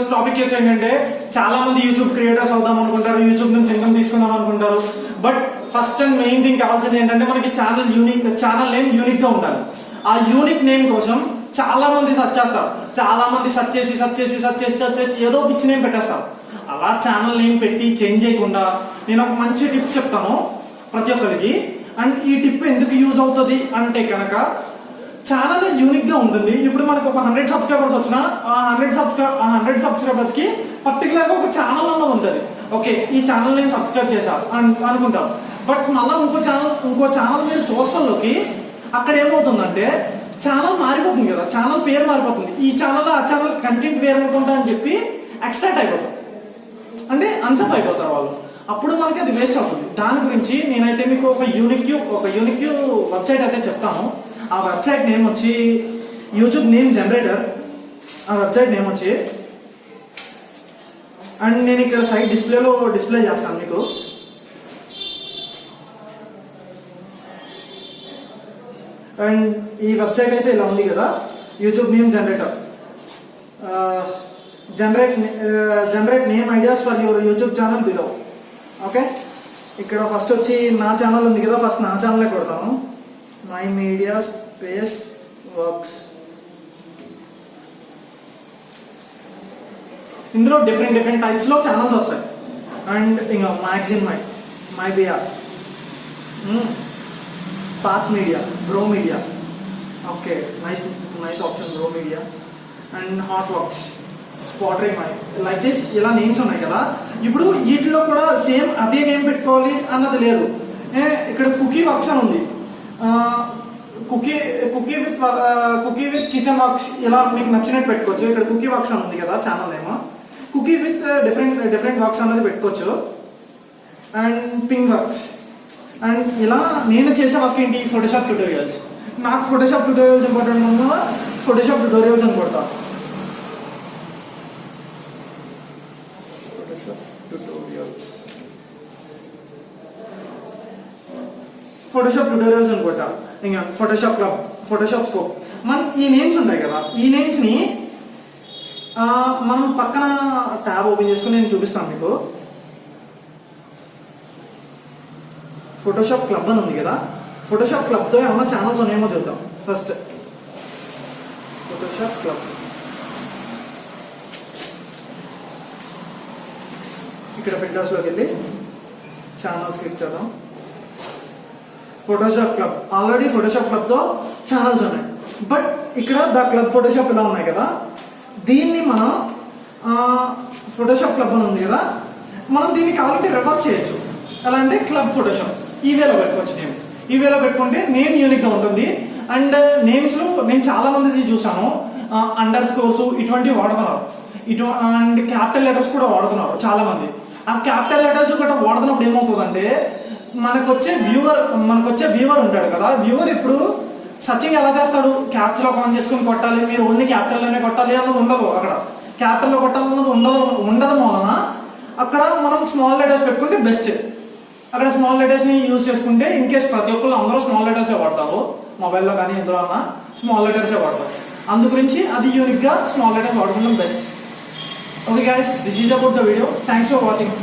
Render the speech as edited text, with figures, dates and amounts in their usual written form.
ఈరోజు టాపిక్ ఏంటంటే చాలా మంది యూట్యూబ్ క్రియేటర్స్ అవుదాం అనుకుంటారు, యూట్యూబ్ నుంచి ఇన్కమ్ తీసుకుందాం అనుకుంటారు. But first and main thing కావాల్సింది ఏంటంటే మనకి ఛానల్ నేమ్ యూనిక్ గా ఉండాలి. ఆ యూనిక్ నేమ్ కోసం చాలా మంది సెర్చ్ చేస్తారు. చాలా మంది సెర్చ్ చేసి ఏదో పిచ్చి నేమ్ పెట్టేస్తారు. అలా ఛానల్ నేమ్ పెట్టి చేంజ్ చేయకుండా నేను ఒక మంచి టిప్ చెప్తాను ప్రతి ఒక్కరికి. అండ్ ఈ టిప్ ఎందుకు యూజ్ అవుతుంది అంటే కనుక ఛానల్ యూనిక్ గా ఉంటుంది. ఇప్పుడు మనకు ఒక 100 సబ్స్క్రైబర్స్ వచ్చినా ఆ 100 సబ్స్క్రైబర్స్ కి పర్టికులర్ గా ఒక ఛానల్ అన్నది ఉంటుంది. ఓకే, ఈ ఛానల్ నేను సబ్స్క్రైబ్ చేశాను అనుకుంటాం. బట్ మళ్ళీ ఇంకో ఛానల్ మీరు చూస్తాల్లోకి అక్కడ ఏమవుతుందంటే ఛానల్ మారిపోతుంది కదా, ఛానల్ పేరు మారిపోతుంది. ఈ ఛానల్ ఆ ఛానల్ కంటెంట్ వేరు అనుకుంటా అని చెప్పి ఎక్స్ట్రాక్ట్ అయిపోతాం, అంటే అన్సప్ అయిపోతారు వాళ్ళు. అప్పుడు మనకి అది వేస్ట్ అవుతుంది. దాని గురించి నేనైతే మీకు ఒక యూనిక్ వెబ్సైట్ అయితే చెప్తాను. ఆ వెబ్సైట్ నేమ్ వచ్చి యూట్యూబ్ నేమ్ జనరేటర్. ఆ వెబ్సైట్ నేమ్ వచ్చి, అండ్ నేను ఇక్కడ సైట్ డిస్ప్లే చేస్తాను మీకు. అండ్ ఈ వెబ్సైట్ అయితే ఇలా ఉంది కదా, YouTube name generator. Generate name ideas for your YouTube channel below. Okay, ఇక్కడ ఫస్ట్ వచ్చి నా ఛానల్ ఉంది కదా, ఫస్ట్ నా ఛానలే కొడతాను. My media space works. ఇందులో డిఫరెంట్ టైప్స్ లో ఛానల్స్ వస్తాయి. అండ్ ఇంకా మ్యాగజిన్ మై బియా, path media, bro media. Okay, nice option bro media. And hot works, spattering my, like this. ఇలా నేమ్స్ ఉన్నాయి కదా. ఇప్పుడు వీటిలో కూడా సేమ్ అదే నేమ్ పెట్టుకోవాలి అన్నది లేదు. ఇక్కడ కుకీ వర్క్స్ అని ఉంది, కుకీ విత్ కిచెన్ వర్క్స్. ఇలా మీకు నచ్చినట్టు పెట్టుకోవచ్చు. ఇక్కడ కుకీ వర్క్స్ అని ఉంది కదా ఛానల్ ఏమో, కుకీ విత్ డిఫరెంట్ వర్క్స్ అన్నది పెట్టుకోవచ్చు. And ping works. అండ్ ఇలా నేను చేసే వర్క్ ఏంటి, ఫోటోషాప్ ట్యూటోరియల్స్. నాకు ఫోటోషాప్ ట్యూటోరియల్స్ ఇంపార్టెంట్ ఉన్న ఫోటోషాప్ ట్యూటోరియల్స్ అని కొడతా. ఫోటోషాప్ ట్యూటోరియల్స్ అనుకుంటా. ఇంకా ఫోటోషాప్ క్లబ్, ఫోటోషాప్ స్కోప్. మనం ఈ నేమ్స్ ఉంటాయి కదా, ఈ నేమ్స్ని మనం పక్కన ట్యాబ్ ఓపెన్ చేసుకుని నేను చూపిస్తాను మీకు. ఫోటోషాప్ క్లబ్ అని ఉంది కదా, ఫోటోషాప్ క్లబ్తో ఏమన్నా ఛానల్స్ ఉన్నాయేమో చూద్దాం. First Photoshop club. ఇక్కడ ఫిల్టర్స్లోకి వెళ్ళి ఛానల్స్ క్లిక్ చేద్దాం. ఫోటోషాప్ క్లబ్, ఆల్రెడీ ఫోటోషాప్ క్లబ్తో ఛానల్స్ ఉన్నాయి. బట్ ఇక్కడ ద క్లబ్ ఫోటోషాప్ ఇలా ఉన్నాయి కదా, దీన్ని మనం ఫోటోషాప్ క్లబ్ అని ఉంది కదా, మనం దీన్ని కావాలంటే రివర్స్ చేయొచ్చు. ఎలా అంటే క్లబ్ ఫోటోషాప్ ఈ వేలో పెట్టుకోవచ్చు. ఈ వేలో పెట్టుకుంటే నేమ్ యూనిక్గా ఉంటుంది. అండ్ నేమ్స్లో నేను చాలా మంది చూసాను, అండర్ స్కోర్స్ ఇటువంటివి వాడుతున్నారు. అండ్ క్యాపిటల్ లెటర్స్ కూడా వాడుతున్నారు చాలా మంది. ఆ క్యాపిటల్ లెటర్స్ కూడా వాడుతున్నప్పుడు ఏమవుతుందంటే మనకు వచ్చే వ్యూవర్ ఉంటాడు కదా, వ్యూవర్ ఇప్పుడు సర్చింగ్ ఎలా చేస్తాడు, క్యాప్స్ లో ఆన్ చేసుకుని కొట్టాలి, మీరు ఓన్లీ క్యాపిటల్లోనే కొట్టాలి అన్నది ఉండదు. అక్కడ క్యాపిటల్లో కొట్టాలన్నది ఉండదు వలన అక్కడ మనం స్మాల్ లెటర్స్ పెట్టుకుంటే బెస్ట్. అక్కడ స్మాల్ లెటర్స్ని యూజ్ చేసుకుంటే ఇన్ కేస్ ప్రతి ఒక్కళ్ళు అందరూ స్మాల్ లెటర్సే వాడతారు, మొబైల్లో కానీ ఎందులో అన్నా స్మాల్ లెటర్సే వాడతారు. అందు గురించి అది యూనిక్గా స్మాల్ లెటర్స్ వాడుకోవడం best. Okay guys, this is about the video. Thanks for watching.